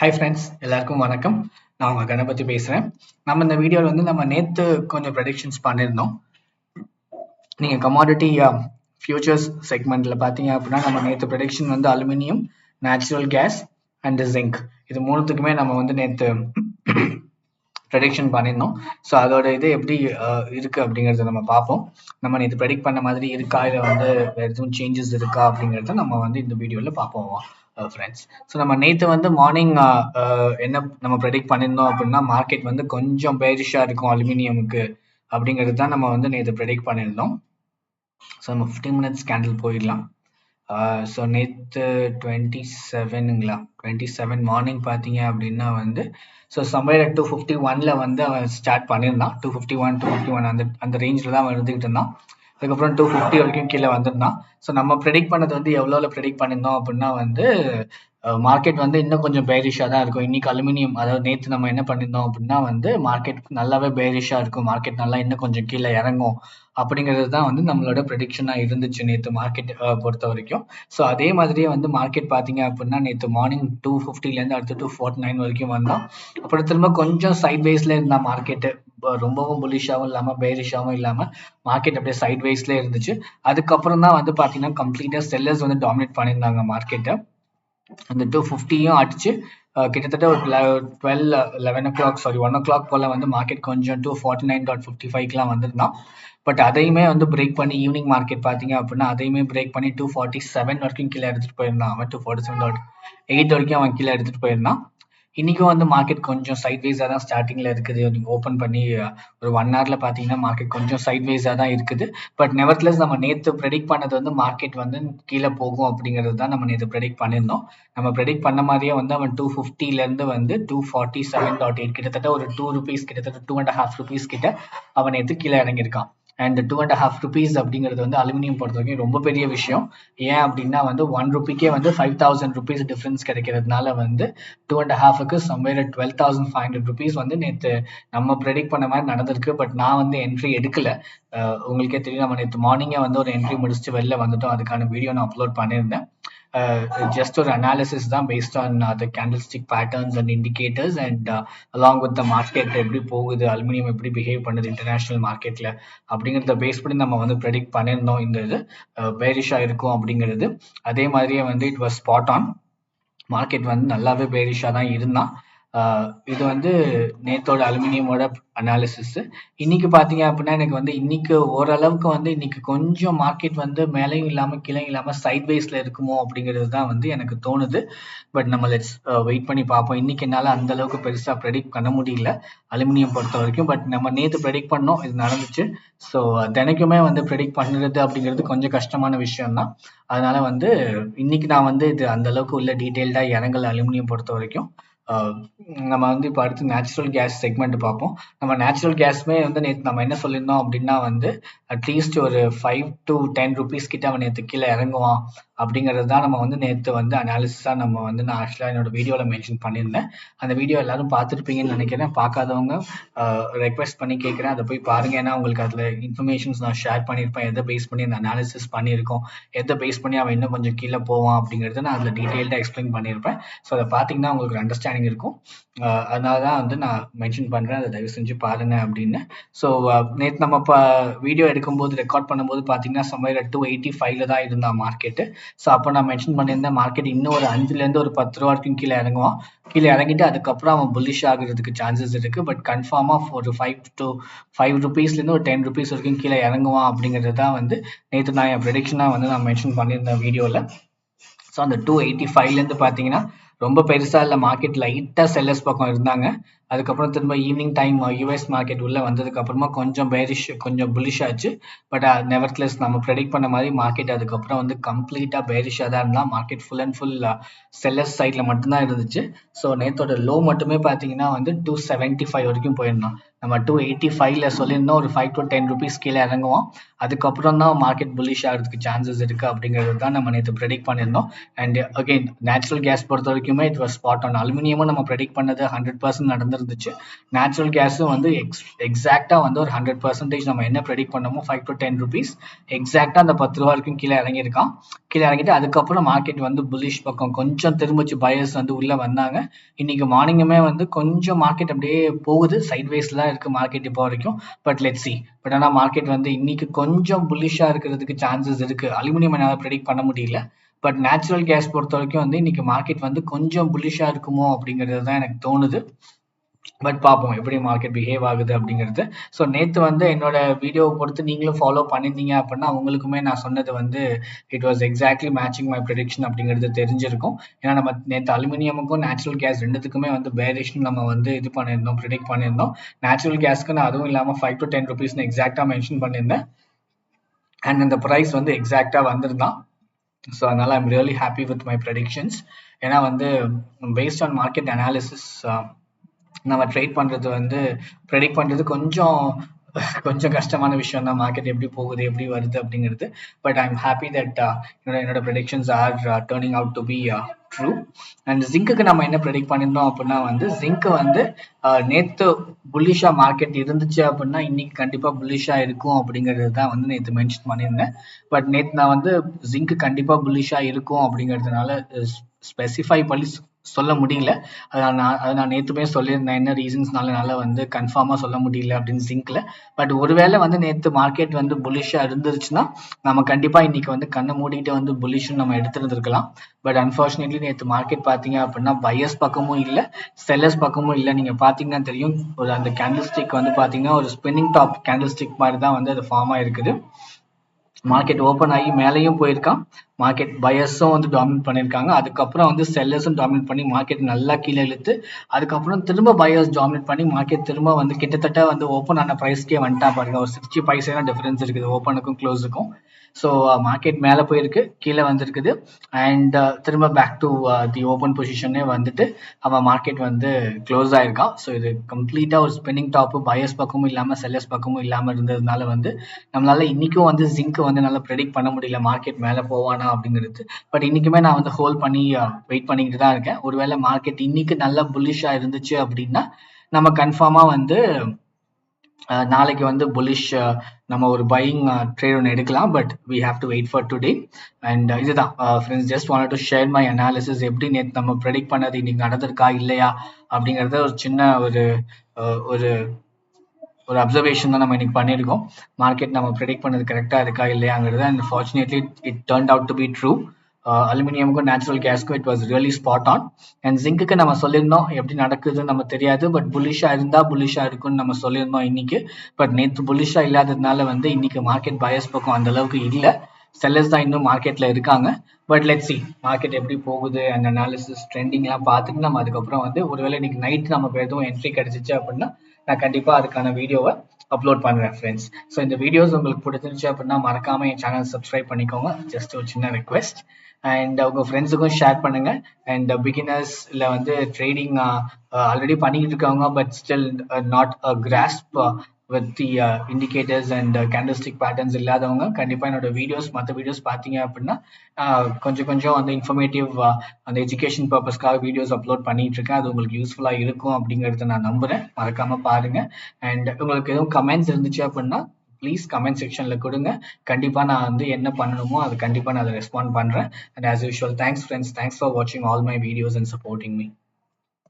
Hi friends, எல்லாருக்கும் வணக்கம். நான் உங்கள் கணபதி பேசுகிறேன். நம்ம இந்த வீடியோவில் வந்து நம்ம நேற்று கொஞ்சம் ப்ரெடிக்ஷன்ஸ் பண்ணியிருந்தோம். நீங்கள் கமாடிட்டி ஃபியூச்சர்ஸ் செக்மெண்ட்டில் பார்த்தீங்க அப்படின்னா நம்ம நேற்று ப்ரெடிக்ஷன் வந்து aluminium, natural gas and zinc இது மூணுத்துக்குமே நம்ம வந்து நேற்று ப்ரெடிக்ஷன் பண்ணியிருந்தோம். ஸோ அதோட இது எப்படி இருக்குது அப்படிங்கிறத நம்ம பார்ப்போம். நம்ம நேற்று ப்ரெடிக்ட் பண்ண மாதிரி இருக்கா, இல்லை வந்து வேறு எதுவும் சேஞ்சஸ் இருக்கா அப்படிங்கிறத நம்ம வந்து இந்த வீடியோவில் பார்ப்போம் ஃப்ரெண்ட்ஸ். ஸோ நம்ம நேற்று வந்து மார்னிங் என்ன நம்ம ப்ரெடிக்ட் பண்ணியிருந்தோம் அப்படின்னா மார்க்கெட் வந்து கொஞ்சம் பேரிஷாக இருக்கும் அலுமினியமுக்கு அப்படிங்கிறது தான் நம்ம வந்து நேற்று ப்ரெடிக்ட் பண்ணியிருந்தோம். ஸோ நம்ம 15 minutes கேண்டில் போயிடலாம். ஸோ நேற்று 27 மார்னிங் பார்த்தீங்க அப்படின்னா வந்து ஸோ சம்வேர் 251 வந்து அவன் ஸ்டார்ட் பண்ணியிருந்தான். 251 அந்த அந்த ரேஞ்சில் தான் அவன் இருந்துகிட்டு இருந்தான். அதுக்கப்புறம் 250 வரைக்கும் கீழே வந்திருந்தான். ஸோ நம்ம ப்ரெடிக்ட் பண்ணது வந்து எவ்வளோவில் ப்ரெடிக்ட் பண்ணியிருந்தோம் அப்படின்னா வந்து மார்க்கெட் வந்து இன்னும் கொஞ்சம் பேரிஷாக தான் இருக்கும். இன்னைக்கு அலுமினியம், அதாவது நேற்று நம்ம என்ன பண்ணியிருந்தோம் அப்படின்னா வந்து மார்க்கெட் நல்லாவே பேரிஷாக இருக்கும், மார்க்கெட் நல்லா இன்னும் கொஞ்சம் கீழே இறங்கும் அப்படிங்கிறது தான் வந்து நம்மளோட ப்ரெடிக்ஷனாக இருந்துச்சு நேற்று மார்க்கெட் பொறுத்த வரைக்கும். ஸோ அதே மாதிரியே வந்து மார்க்கெட் பார்த்தீங்க அப்படின்னா நேற்று மார்னிங் 250லேருந்து அடுத்து 249 வரைக்கும் வந்தோம். அப்புறம் திரும்ப கொஞ்சம் சைட்வேஸில் இருந்தால் மார்க்கெட்டு ரொம்பவும் புல்லிஷாகவும் இல்லாமல் பேரிஷாகவும் இல்லாமல் மார்க்கெட் அப்படியே சைட்வேஸில் இருந்துச்சு. அதுக்கப்புறம் தான் வந்து பார்த்தீங்கன்னா கம்ப்ளீட்டாக செல்லர்ஸ் வந்து டாமினேட் பண்ணியிருந்தாங்க மார்க்கெட்டை. அந்த 250யும் அடிச்சு கிட்டத்தட்ட ஒரு 1 o'clock போல் வந்து மார்க்கெட் கொஞ்சம் 249.55லாம் வந்திருந்தான். பட் அதையுமே வந்து பிரேக் பண்ணி ஈவினிங் மார்க்கெட் பார்த்தீங்க அப்படின்னா அதையுமே பிரேக் பண்ணி 247 வரைக்கும் கீழே எடுத்துகிட்டு போயிருந்தான். அவன் 247.8 வரைக்கும் அவன் கீழே எடுத்துகிட்டு போயிருந்தான். இன்றைக்கும் வந்து மார்க்கெட் கொஞ்சம் சைட்வேஸாக தான் ஸ்டார்டிங்கில் இருக்குது. நீங்கள் ஓப்பன் பண்ணி ஒரு 1 hourல பார்த்தீங்கன்னா மார்க்கெட் கொஞ்சம் சைட்வேஸாக தான் இருக்குது. பட் நெவர்த்லெஸ் நம்ம நேற்று ப்ரெடிக்ட் பண்ணது வந்து மார்க்கெட் வந்து கீழே போகும் அப்படிங்கிறது தான் நம்ம நேற்று ப்ரெடிக்ட் பண்ணியிருந்தோம். நம்ம ப்ரெடிக்ட் பண்ண மாதிரியே வந்து அவன் 250லேருந்து வந்து 247.8 கிட்டத்தட்ட ஒரு 2 rupees, கிட்டத்தட்ட 2.5 rupees கிட்ட அவன் நேற்று கீழே இறங்கியிருக்கான். அண்ட் 2.5 rupees அப்படிங்கிறது வந்து அலுமினியம் பொறுத்த வரைக்கும் ரொம்ப பெரிய விஷயம். ஏன் அப்படின்னா வந்து 1 rupeeக்கே வந்து 5,000 rupees டிஃப்ரென்ஸ் கிடைக்கிறதுனால வந்து 2.5க்கு சம்வேர் 12,500 rupees வந்து நேற்று நம்ம ப்ரெடிக்ட் பண்ண மாதிரி நடந்திருக்கு. பட் நான் வந்து என்ட்ரி எடுக்கல. உங்களுக்கே தெரியும், நம்ம நேற்று மார்னிங்கே வந்து ஒரு என்ட்ரி முடிச்சுட்டு வெளில வந்துட்டோம். அதுக்கான வீடியோ நான் அப்லோட் பண்ணியிருந்தேன். ஜஸ்ட் ஒரு அனாலிசிஸ் தான் based on the candlestick patterns and indicators and along with the market எப்படி போகுது, அலுமினியம் எப்படி பிஹேவ் பண்ணுது இன்டர்நேஷ்னல் மார்க்கெட்டில் அப்படிங்கிறத பேஸ் பண்ணி நம்ம வந்து ப்ரெடிக்ட் பண்ணியிருந்தோம். இந்த இது பேரிஷாக இருக்கும் அப்படிங்கிறது. அதே மாதிரியே வந்து it was spot on. Market வந்து நல்லாவே பேரிஷாக தான் இருந்தான். இது வந்து நேத்தோட அலுமினியமோட அனாலிசிஸ். இன்னைக்கு பார்த்தீங்க அப்படின்னா எனக்கு வந்து இன்னைக்கு ஓரளவுக்கு வந்து இன்னைக்கு கொஞ்சம் மார்க்கெட் வந்து மேலேயும் இல்லாமல் கீழேயும் இல்லாமல் சைட்வேஸில் இருக்குமோ அப்படிங்கிறது தான் வந்து எனக்கு தோணுது. பட் நம்ம லெட்ஸ் வெயிட் பண்ணி பார்ப்போம். இன்னைக்கு என்னால் அந்த அளவுக்கு பெருசாக ப்ரெடிக்ட் பண்ண முடியல அலுமினியம் பொறுத்த வரைக்கும். பட் நம்ம நேற்று ப்ரெடிக்ட் பண்ணோம், இது நடந்துச்சு. ஸோ தினைக்குமே வந்து ப்ரெடிக்ட் பண்ணுறது அப்படிங்கிறது கொஞ்சம் கஷ்டமான விஷயம்தான். அதனால வந்து இன்னைக்கு நான் வந்து இது அந்த அளவுக்கு உள்ள டீட்டெயில்டாக இறங்கல அலுமினியம் பொறுத்த வரைக்கும். நம்ம வந்து இப்போ அடுத்து நேச்சுரல் கேஸ் செக்மெண்ட் பார்ப்போம். நம்ம நேச்சுரல் கேஸ்மே வந்து நேற்று நம்ம என்ன சொல்லியிருந்தோம் அப்படின்னா வந்து அட்லீஸ்ட் ஒரு 5 to 10 rupees கிட்ட அவன் நேற்று கீழே இறங்குவான் அப்படிங்கிறது தான் நம்ம வந்து நேற்று வந்து அனாலிசிஸாக நம்ம வந்து நான் ஆக்சுவலாக என்னோட வீடியோவில் மென்ஷன் பண்ணியிருந்தேன். அந்த வீடியோ எல்லாரும் பார்த்துருப்பீங்கன்னு நினைக்கிறேன். பார்க்காதவங்க ரெக்வெஸ்ட் பண்ணி கேட்குறேன், அதை போய் பாருங்க. ஏன்னா உங்களுக்கு அதில் இன்ஃபர்மேஷன்ஸ் நான் ஷேர் பண்ணியிருப்பேன், எதை பேஸ் பண்ணி அந்த அனாலிசிஸ் பண்ணியிருக்கோம், எதை பேஸ் பண்ணி அவன் இன்னும் கொஞ்சம் கீழே போவான் அப்படிங்கிறத நான் அதில் டீட்டெயில்டாக எக்ஸ்பிளைன் பண்ணியிருப்பேன். ஸோ அதை பார்த்தீங்கன்னா உங்களுக்கு அண்டர்ஸ்டாண்டிங் இருக்கும். அதனால தான் வந்து நான் மென்ஷன் பண்ணுறேன், அதை தயவு செஞ்சு பாருங்க அப்படின்னு. ஸோ நேற்று நம்ம இப்போ வீடியோ எடுக்கும்போது ரெக்கார்ட் பண்ணும்போது பார்த்தீங்கன்னா சம்வேர் 285ல தான் இருந்தான் மார்க்கெட்டு. ஸோ அப்போ நான் மென்ஷன் பண்ணியிருந்தேன் மார்க்கெட் இன்னும் ஒரு 5லேருந்து ஒரு 10 ரூபா வரைக்கும் கீழே இறங்குவான். கீழே இறங்கிட்டு அதுக்கப்புறம் அவன் புல்லிஷ் ஆகுறதுக்கு சான்சஸ் இருக்குது. பட் கன்ஃபார்மாக ஒரு 5 rupeesலேருந்து ஒரு 10 rupees வரைக்கும் கீழே இறங்குவான் அப்படிங்கிறது தான் வந்து நேற்று நான் என் ப்ரெடிக்ஷனாக வந்து நான் மென்ஷன் பண்ணியிருந்தேன் வீடியோவில். ஸோ அந்த 285லேருந்து பார்த்தீங்கன்னா ரொம்ப பெருசாக இல்லை, மார்க்கெட் லைட்டாக செல்லர்ஸ் பக்கம் இருந்தாங்க. அதுக்கப்புறம் திரும்ப ஈவினிங் டைம் யூஎஸ் மார்க்கெட் உள்ளே வந்ததுக்கு அப்புறமா கொஞ்சம் பேரிஷ், கொஞ்சம் புல்லிஷ் ஆச்சு. பட் நெவர்த்லெஸ் நம்ம ப்ரெடிக்ட் பண்ண மாதிரி மார்க்கெட் அதுக்கப்புறம் வந்து கம்ப்ளீட்டாக பேரிஷாக தான் இருந்தால். Market full and full sellers சைடில் மட்டும்தான் இருந்துச்சு. ஸோ நேற்றோட லோ மட்டுமே பார்த்தீங்கன்னா வந்து 275 வரைக்கும் போயிருந்தோம். நம்ம 285ல சொல்லியிருந்தோம் ஒரு 5 to 10 rupees கீழே இறங்குவோம். அதுக்கப்புறம் தான் மார்க்கெட் புல்லிஷ் ஆகிறதுக்கு சான்சஸ் இருக்குது அப்படிங்கிறது தான் நம்ம நேற்று ப்ரெடிக்ட் பண்ணியிருந்தோம். அண்ட் அகெயின் நேச்சுரல் கேஸ் பொறுத்த வரைக்குமே இட் வாஸ் ஸ்பாட் ஆன். அலுமினியமும் நம்ம ப்ரெடிக்ட் பண்ணது 100% நடந்திருக்கு. வந்திருந்துச்சு. நேச்சுரல் கேஸும் வந்து எக்ஸாக்டாக வந்து ஒரு 100% நம்ம என்ன ப்ரெடிக்ட் பண்ணமோ 5 to 10 rupees எக்ஸாக்டாக அந்த 10 ரூபா வரைக்கும் கீழே இறங்கியிருக்கான். கீழே இறங்கிட்டு அதுக்கப்புறம் மார்க்கெட் வந்து புல்லிஷ் பக்கம் கொஞ்சம் திரும்பிச்சு, பயர்ஸ் வந்து உள்ளே வந்தாங்க. இன்னைக்கு மார்னிங்குமே வந்து கொஞ்சம் மார்க்கெட் அப்படியே போகுது, சைட்வேஸில் தான் இருக்குது மார்க்கெட் இப்போ வரைக்கும். But let's see. பட் ஆனால் மார்க்கெட் வந்து இன்னைக்கு கொஞ்சம் புல்லிஷாக இருக்கிறதுக்கு சான்சஸ் இருக்குது. அலுமினியம் என்னால் ப்ரெடிக்ட் பண்ண முடியல. பட் நேச்சுரல் கேஸ் பொறுத்த வரைக்கும் வந்து இன்னைக்கு மார்க்கெட் வந்து கொஞ்சம் புல்லிஷா இருக்குமோ அப்படிங்கிறது தான் எனக்கு தோணுது. பட் பார்ப்போம் எப்படி மார்க்கெட் பிஹேவ் ஆகுது அப்படிங்கிறது. ஸோ நேற்று வந்து என்னோட வீடியோவை பொறுத்து நீங்களும் ஃபாலோ பண்ணியிருந்தீங்க அப்படின்னா உங்களுக்குமே நான் சொன்னது வந்து it was exactly matching my prediction அப்படிங்கிறது தெரிஞ்சிருக்கும். ஏன்னா நம்ம நேற்று அலுமினியமுக்கும் நேச்சுரல் கேஸ் ரெண்டுத்துக்குமே வந்து பேரிஷ்னு நம்ம வந்து இது பண்ணியிருந்தோம், ப்ரெடிக்ட் பண்ணியிருந்தோம். நேச்சுரல் கேஸ்க்கு நான் அதுவும் இல்லாமல் 5 to 10 rupees எக்ஸாக்டாக மென்ஷன் பண்ணியிருந்தேன். அண்ட் அந்த ப்ரைஸ் வந்து எக்ஸாக்டாக வந்திருந்தான். ஸோ அதனால் I'm really happy with my predictions. ஏன்னா வந்து பேஸ்ட் ஆன் மார்க்கெட் அனாலிசிஸ் நம்ம ட்ரேட் பண்ணுறது வந்து ப்ரெடிக்ட் பண்ணுறது கொஞ்சம் கஷ்டமான விஷயம் தான். மார்க்கெட் எப்படி போகுது, எப்படி வருது அப்படிங்கிறது. பட் ஐம் ஹாப்பி தட் என்னோட predictions are turning out to be true. And ஜிங்க்குக்கு நம்ம என்ன ப்ரெடிக்ட் பண்ணியிருந்தோம் அப்படின்னா வந்து ஜிங்க்கு வந்து நேற்று புல்லிஷா மார்க்கெட் இருந்துச்சு அப்படின்னா இன்னைக்கு கண்டிப்பாக புல்லிஷாக இருக்கும் அப்படிங்கிறது தான் வந்து நேற்று மென்ஷன் பண்ணியிருந்தேன். பட் நேற்று நான் வந்து ஜிங்க்கு கண்டிப்பாக புல்லிஷாக இருக்கும் அப்படிங்கிறதுனால ஸ்பெசிஃபை பண்ணி சொல்ல முடியல. அதை நான் நேற்றுமே சொல்லியிருந்தேன் என்ன ரீசன்ஸ்னால வந்து கன்ஃபார்மாக சொல்ல முடியல அப்படின்னு ஜிங்க்ல. பட் ஒருவேளை வந்து நேற்று மார்க்கெட் வந்து புல்லிஷாக இருந்துருச்சுன்னா நம்ம கண்டிப்பாக இன்னைக்கு வந்து கண்ணை மூடிட்டு வந்து புல்லிஷ்னு நம்ம எடுத்துருந்துருக்கலாம். பட் அன்ஃபார்ச்சுனேட்லி நேற்று மார்க்கெட் பார்த்தீங்க அப்படின்னா பையர்ஸ் பக்கமும் இல்லை, செல்லர்ஸ் பக்கமும் இல்லை. நீங்கள் பார்த்தீங்கன்னா தெரியும், ஒரு அந்த கேண்டில் ஸ்டிக் வந்து பார்த்தீங்கன்னா ஒரு ஸ்பின்னிங் டாப் கேண்டில் ஸ்டிக் மாதிரி தான் வந்து அது ஃபார்ம் ஆயிருக்குது. மார்க்கெட் ஓப்பன் ஆகி மேலேயும் போயிருக்கான். மார்க்கெட் பையர்ஸும் வந்து டாமினேட் பண்ணியிருக்காங்க. அதுக்கப்புறம் வந்து செல்லர்ஸும் டாமினேட் பண்ணி மார்க்கெட் நல்லா கீழே இழுத்து அதுக்கப்புறம் திரும்ப பையர்ஸ் டாமினேட் பண்ணி மார்க்கெட் திரும்ப வந்து கிட்டத்தட்ட வந்து ஓப்பன் ஆன ப்ரைஸ்க்கே வந்துட்டா பாருங்க. ஒரு 60 பைசா டிஃபரன்ஸ் இருக்குது ஓப்பனுக்கும் க்ளோஸுக்கும். ஸோ மார்க்கெட் மேலே போயிருக்கு, கீழே வந்திருக்குது. அண்ட் திரும்ப பேக் டு தி ஓப்பன் பொசிஷனே வந்துட்டு அவன் மார்க்கெட் வந்து க்ளோஸ் ஆயிருக்கான். ஸோ இது கம்ப்ளீட்டாக ஒரு ஸ்பின்னிங் டாப்பு பையர்ஸ் பக்கமும் இல்லாமல் செல்லர்ஸ் பக்கமும் இல்லாமல் இருந்ததுனால வந்து நம்மளால இன்னைக்கும் வந்து ஜிங்க் வந்து நல்லா ப்ரெடிக்ட் பண்ண முடியல மார்க்கெட் மேலே போவானா அப்படிங்கிறது. பட் இன்னைக்குமே நான் வந்து ஹோல்ட் பண்ணி வெயிட் பண்ணிக்கிட்டு தான் இருக்கேன். ஒருவேளை மார்க்கெட் இன்னைக்கு நல்லா புல்லிஷா இருந்துச்சு அப்படின்னா நம்ம கன்ஃபார்மா வந்து நாளைக்கு வந்து புல்லிஷ் நம்ம ஒரு பையிங் ட்ரேட் ஒன்று எடுக்கலாம். But we have to wait for today. And இதுதான் friends, just want to share my analysis. எப்படி நேற்று நம்ம ப்ரெடிக்ட் பண்ணது இன்னைக்கு நடந்திருக்கா இல்லையா அப்படிங்கிறத ஒரு சின்ன ஒரு ஒரு அப்சர்வேஷன் தான் நம்ம இன்னைக்கு பண்ணியிருக்கோம். மார்க்கெட் நம்ம ப்ரெடிக்ட் பண்ணது கரெக்டாக இருக்கா இல்லையாங்கிறது. And fortunately it turned out to be true. அலுமினியமுக்கும் நேச்சுரல் கேஸ்க்கும் it was really spot on. And ஜிங்க்குக்கு நம்ம சொல்லியிருந்தோம் எப்படி நடக்குதுன்னு நம்ம தெரியாது, பட் புல்லிஷா இருந்தா புல்லிஷா இருக்குன்னு நம்ம சொல்லியிருந்தோம் இன்னைக்கு. பட் நேற்று புல்லிஷா இல்லாததுனால வந்து இன்னைக்கு மார்க்கெட் பயர்ஸ் பக்கம் அந்த அளவுக்கு இல்லை, செல்லர்ஸ் தான் இன்னும் மார்க்கெட்ல இருக்காங்க. பட் லெட்ஸ் சி மார்க்கெட் எப்படி போகுது, அந்த அனாலிசிஸ் ட்ரெண்டிங்லாம் பார்த்துட்டு நம்ம அதுக்கப்புறம் வந்து ஒருவேளை இன்னைக்கு நைட் நமக்கு எதுவும் என்ட்ரி கிடைச்சிச்சு அப்படின்னா நான் கண்டிப்பா அதுக்கான வீடியோவை அப்லோட் பண்றேன் ஃப்ரெண்ட்ஸ். ஸோ இந்த வீடியோஸ் உங்களுக்கு பிடிச்சிருந்துச்சு அப்படின்னா மறக்காம என் சேனல் சப்ஸ்கிரைப் பண்ணிக்கோங்க. ஜஸ்ட் ஒரு சின்ன ரெக்வெஸ்ட். அண்ட் உங்க ஃப்ரெண்ட்ஸுக்கும் ஷேர் பண்ணுங்க. அண்ட் பிகினர்ஸ் இல்லை வந்து ட்ரேடிங் ஆல்ரெடி பண்ணிக்கிட்டு இருக்காங்க but still not a grass with the indicators and candlestick patterns இல்லாதவங்க கண்டிப்பாக என்னோட வீடியோஸ் மற்ற வீடியோஸ் பார்த்தீங்க அப்படின்னா கொஞ்சம் வந்து இன்ஃபர்மேட்டிவ் அந்த எஜுகேஷன் பர்பஸ்க்காக வீடியோஸ் அப்லோட் பண்ணிட்டு இருக்கேன். அது உங்களுக்கு யூஸ்ஃபுல்லாக இருக்கும் அப்படிங்கிறத நான் நம்புறேன். மறக்காம பாருங்க. அண்ட் உங்களுக்கு எதுவும் கமெண்ட்ஸ் இருந்துச்சு அப்படின்னா ப்ளீஸ் கமெண்ட் செக்ஷனில் கொடுங்க. கண்டிப்பாக நான் வந்து என்ன பண்ணணுமோ அது கண்டிப்பாக நான் அதை ரெஸ்பாண்ட் பண்ணுறேன். And as usual thanks friends, thanks for வாட்சிங் all my videos and supporting me.